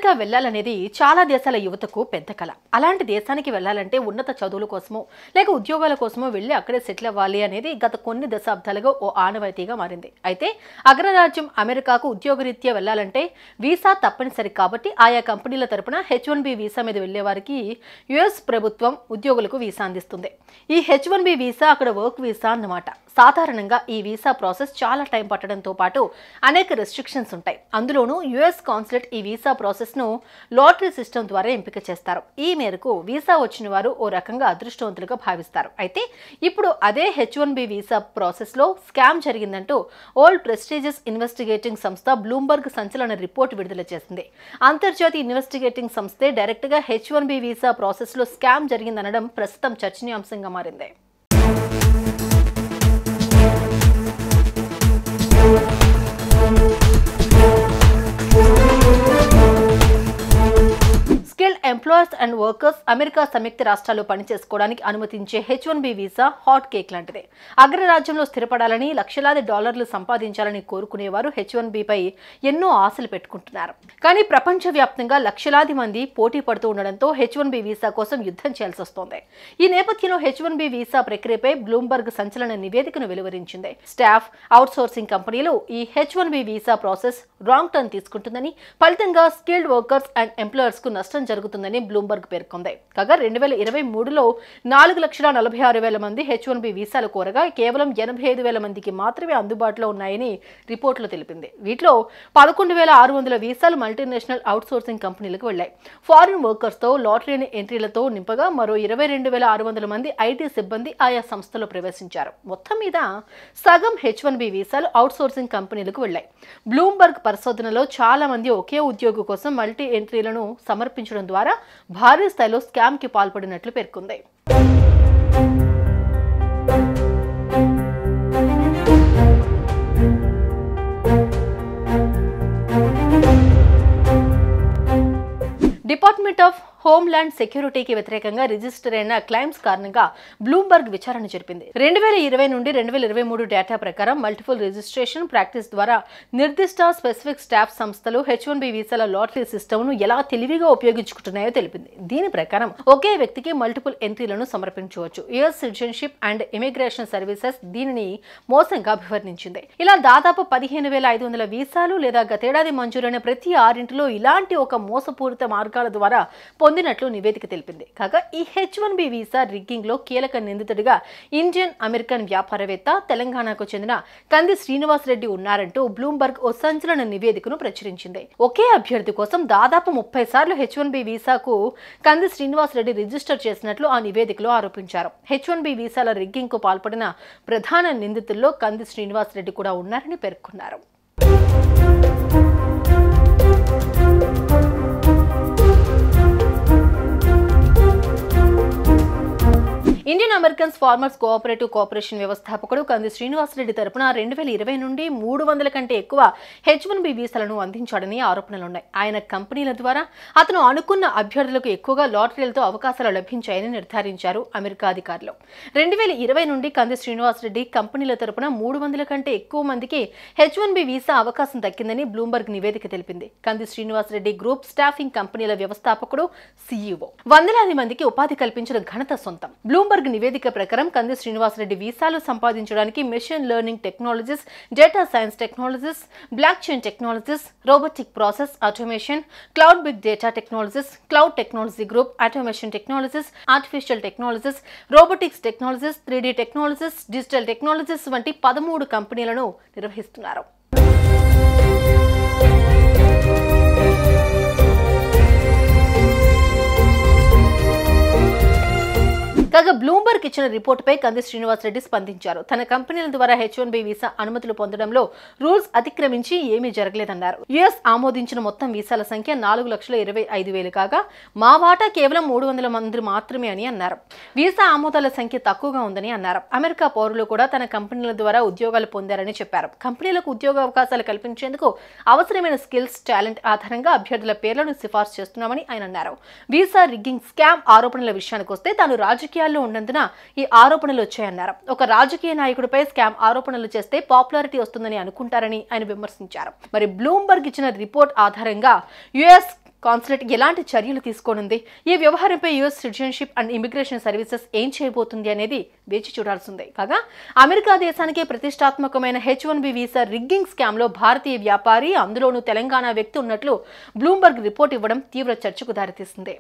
America వెళ్లాలనేది చాలా దేశాల యువతకు పెద్ద కల. అలాంటి దేశానికి వెళ్లాలంటే ఉన్నత చదువుల కోసమో లేక ఉద్యోగాల కోసమో వెళ్లి అక్కడే సెటిల్ అవ్వాలి అనేది గత కొన్ని దశాబ్దాలుగా ఓ ఆనవాయితీగా మారింది. అయితే అగ్రరాజ్యం అమెరికాకు ఉద్యోగరీత్యా వెళ్లాలంటే వీసా తప్పనిసరి కాబట్టి ఆయా కంపెనీల తరపున H1B వీసా మీద వెళ్లే వారికి యుఎస్ ప్రభుత్వం ఉద్యోగులకు వీసా అందిస్తుంది. ఈ H1B వీసా అక్కడ వర్క్ వీసా అన్నమాట. సాధారణంగా ఈ వీసా ప్రాసెస్ చాలా టైం పట్టడంతో పాటు అనేక రెస్ట్రిక్షన్స్ ఉంటాయి. అందులోనూ యుఎస్ కాన్సులేట్ ఈ వీసా ప్రాసెస్ ను లాటరీ సిస్టమ్ ద్వారా ఎంపిక చేస్తారు. ఈ మేరకు వీసా వచ్చిన వారు ఓ రకంగా అదృష్టవంతులుగా భావిస్తారు. అయితే ఇప్పుడు అదే H1B వీసా ప్రాసెస్ లో స్కామ్ జరిగిందంటూ ఓల్డ్ ప్రెస్టీజియస్ ఇన్వెస్టిగేటింగ్ సంస్థ బ్లూంబర్గ్ సంచలన రిపోర్ట్ విడుదల చేసింది. అంతర్జాతీయ ఇన్వెస్టిగేటింగ్ సంస్థే డైరెక్ట్ గా H1B వీసా ప్రాసెస్ లో స్కామ్ జరిగిందనడం ప్రస్తుతం చర్చనీయాంశంగా మారింది. Skilled employers and workers America సంయుక్త రాష్ట్రాల్లో పనిచేసుకోవడానికి అనుమతించే H1B వీసా హాట్ కేక్ లాంటిదే. అగ్రరాజ్యంలో స్థిరపడాలని లక్షలాది డాలర్లు సంపాదించాలని కోరుకునేవారు H1B పై ఎన్నో ఆశలు పెట్టుకుంటున్నారు. కానీ ప్రపంచవ్యాప్తంగా లక్షలాది మంది పోటీ పడుతూ ఉండడంతో H1B వీసా కోసం యుద్ధం చేయాల్సి వస్తోంది. ఈ నేపథ్యంలో H1B వీసా ప్రక్రియపై బ్లూంబర్గ్ సంచలన నివేదికను వెలువరించింది. స్టాఫ్ అవుట్సోర్సింగ్ కంపెనీలు ఈ H1B visa process wrong turn తీసుకుంటుందని, ఫలితంగా స్కిల్డ్ వర్కర్స్ అండ్ ఎంప్లాయర్స్ కు నష్టం జరుగుతుందని బ్లూంబర్గ్ పేర్కొంది. కాగా 2023లో 4,46,000 మంది H1B వీసాలు కోరగా కేవలం 85,000 మందికి మాత్రమే అందుబాటులో ఉన్నాయని రిపోర్టులో తెలిపింది. వీటిలో 11,600 వీసాలు మల్టీనేషనల్ అవుట్సోర్సింగ్ కంపెనీలకు వెళ్లాయి. ఫారిన్ వర్కర్స్ తో లాటరీ ఎంట్రీలతో నింపగా మరో 22,600 మంది ఐటీ సిబ్బంది ఆయా సంస్థలో ప్రవేశించారు. మొత్తం మీద సగం H1B వీసాలు అవుట్సోర్సింగ్ కంపెనీలకు వెళ్లాయి. బ్లూంబర్గ్ పరిశోధనలో చాలా మంది ఒకే ఉద్యోగి కోసం మల్టీ ఎంట్రీలను సమర్పించడం ద్వారా భారీ స్థాయిలో స్కామ్ కి పాల్పడినట్లు పేర్కొంది. డిపార్ట్మెంట్ ఆఫ్ హోమ్ల్యాండ్ సెక్యూరిటీకి వ్యతిరేకంగా రిజిస్టర్ అయిన క్లైమ్స్ కారణంగా బ్లూంబర్గ్ విచారణ జరిపింది. 2020 నుండి 2023 డేటా ప్రకారం మల్టిపుల్ రిజిస్ట్రేషన్ ప్రాక్టీస్ ద్వారా నిర్దిష్ట స్పెసిఫిక్ స్టాఫ్ సంస్థలు H1B వీసాల లాటరీ సిస్టమ్ ను ఎలా తెలివిగా ఉపయోగించుకుంటున్నాయో తెలిపింది. దీని ప్రకారం ఒకే వ్యక్తికి మల్టిపుల్ ఎంట్రీలను సమర్పించవచ్చు. US citizenship and immigration services దీనిని మోసంగా అభివర్ణించింది. ఇలా దాదాపు 15,500 వీసాలు లేదా గతేడాది మంజూరైన ప్రతి 6 ఇలాంటి ఒక మోసపూరిత మార్గాల ద్వారా పొందినట్లు నివేదిక తెలిపింది. కాగా ఈ H1B వీసా రిగ్గింగ్ లో కీలక నిందితుడిగా ఇండియన్ అమెరికన్ వ్యాపారవేత్త తెలంగాణకు చెందిన కంది శ్రీనివాసరెడ్డి ఉన్నారంటూ బ్లూంబర్గ్ ఓ సంచలన నివేదికను ప్రచురించింది. ఒకే అభ్యర్థి కోసం దాదాపు 30 సార్లు H1B వీసాకు కంది శ్రీనివాసరెడ్డి రిజిస్టర్ చేసినట్లు ఆ నివేదికలో ఆరోపించారు. H1B వీసాల రిగ్గింగ్ కు పాల్పడిన ప్రధాన నిందితుల్లో కంది శ్రీనివాసరెడ్డి కూడా ఉన్నారని పేర్కొన్నారు. Indian Americans farmers cooperative corporation వ్యవస్థాపకుడు కంది శ్రీనివాసరెడ్డి తరపున 2020 నుండి 300 కంటే ఎక్కువ H1B వీసాలను అందించాడని ఆరోపణలున్నాయి. ఆయన కంపెనీల ద్వారా అతను అనుకున్న అభ్యర్థులకు ఎక్కువగా లాటరీలతో అవకాశాలు లభించాయని నిర్ధారించారు అమెరికా అధికారులు. 2020 నుండి కంది శ్రీనివాసరెడ్డి కంపెనీల తరపున 300 కంటే ఎక్కువ మందికి H1B వీసా అవకాశం దక్కిందని బ్లూంబర్గ్ నివేదిక తెలిపింది. కంది శ్రీనివాసరెడ్డి గ్రూప్ స్టాఫింగ్ కంపెనీల వ్యవస్థాపకుడు CEO. వందలాది మందికి ఉపాధి కల్పించిన ఘనత సొంతం. బ్లూంబర్గ్ నివేదిక ప్రకారం కంది శ్రీనివాసరెడ్డి వీసాలు సంపాదించడానికి machine learning technologies, data science technologies, block chain technologies, robotic process automation, cloud big data technologies, cloud technology group, automation technologies, artificial technologies, robotics technologies, 3D technologies, digital technologies వంటి 13 కంపెనీలను నిర్వహిస్తున్నారు. కాగా బ్లూంబర్గ్ ఇచ్చిన రిపోర్టుపై కంది శ్రీనివాసరెడ్డి స్పందించారు. తన కంపెనీల ద్వారా H1B వీసా అనుమతులు పొందడంలో రూల్స్ అతిక్రమించి ఏమీ జరగలేదన్నారు. యుఎస్ ఆమోదించిన మొత్తం వీసాల సంఖ్య 4,25,000 కాగా మా వాటా కేవలం 300 మంది మాత్రమే అని అన్నారు. వీసా ఆమోదాల సంఖ్య తక్కువగా ఉందని అన్నారు. అమెరికా పౌరులు కూడా తన కంపెనీల ద్వారా ఉద్యోగాలు పొందారని చెప్పారు. కంపెనీలకు ఉద్యోగ అవకాశాలు కల్పించేందుకు అవసరమైన స్కిల్స్, టాలెంట్ ఆధారంగా అభ్యర్థుల పేర్లను సిఫార్సు చేస్తున్నామని ఆయన అన్నారు. వీసా రిగ్గింగ్ స్కామ్ ఆరోపణల విషయానికి వస్తే తాను రాజకీయాల్లో ఉన్నందున ఈ ఆరోపణలు వచ్చాయన్నారు. ఒక రాజకీయ నాయకుడిపై స్కామ్ ఆరోపణలు చేస్తే పాపులారిటీ వస్తుందని అనుకుంటారని ఆయన విమర్శించారు. మరి బ్లూంబర్గ్ ఇచ్చిన రిపోర్ట్ ఆధారంగా యుఎస్ కాన్సులేట్ ఎలాంటి చర్యలు తీసుకోనుంది? ఈ వ్యవహారంపై US citizenship and immigration services ఏం చేయబోతుంది అనేది వేచి చూడాల్సిందే. కాగా అమెరికా దేశానికి ప్రతిష్టాత్మకమైన H-1B వీసా రిగ్గింగ్ స్కామ్ లో భారతీయ వ్యాపారి, అందులోనూ తెలంగాణ వ్యక్తి ఉన్నట్లు బ్లూంబర్గ్ రిపోర్ట్ ఇవ్వడం తీవ్ర చర్చకు దారితీసింది.